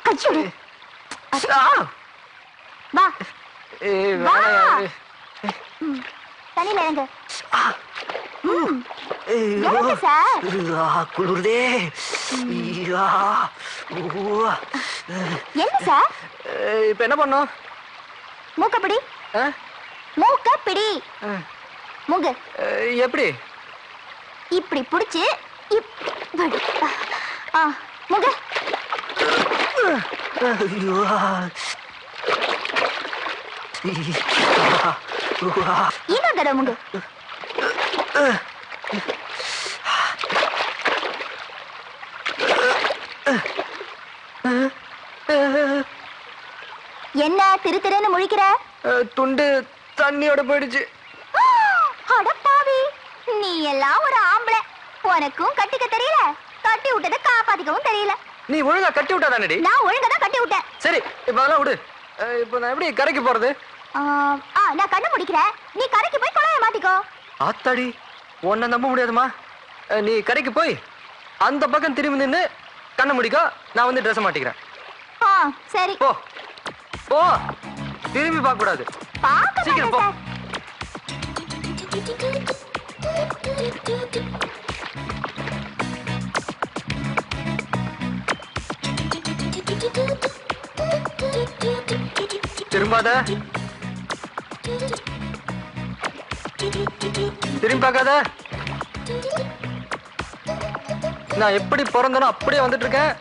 கச்சுடு வா தண்ணியில இறங்க. சார் குளிர்தே. என்ன சார் இப்ப என்ன பண்ணோம்? மூக்கப்பிடி மூக்கப்பிடி மூங்க எப்படி? இப்படி புடிச்சு மூங்க. இன்னொரு தடவை மூங்க. என்ன திரு திருன்னு முழிக்கிற? துண்டு தண்ணியோட போயிடுச்சு. அடப்பாவி, நீ எல்லாம் ஒரு ஆம்பளை. உனக்கும் கட்டிக்க தெரியல, கட்டி விட்டதை காப்பாத்திக்கவும் தெரியல. நீ ஒழுங்கா கட்டி விட்டாதானடி? நான் ஒழுங்கா தான் கட்டி விட்டேன். சரி, இப்ப அதெல்லாம் விடு. இப்ப நான் எப்படி கரைக்கு போறது? நான் கண்ணு முடிக்கிறேன், நீ கரைக்கு போய் குழாய மாத்திக்கோ. ஆத்தாடி, உன்னை நம்ப முடியாதுமா. நீ கரைக்கு போய் அந்த பக்கம் திரும்பி நின்று கண்ணை முடிக்கோ, நான் வந்து ட்ரெஸ் மாட்டிக்கிறேன். சரி போ போ, திரும்பி பார்க்க கூடாது. சீக்கிரம் போ. திரும்பாத, திரும்பி பார்க்காத. நான் எப்படி பிறந்தனோ அப்படியே வந்துட்டு இருக்கேன்.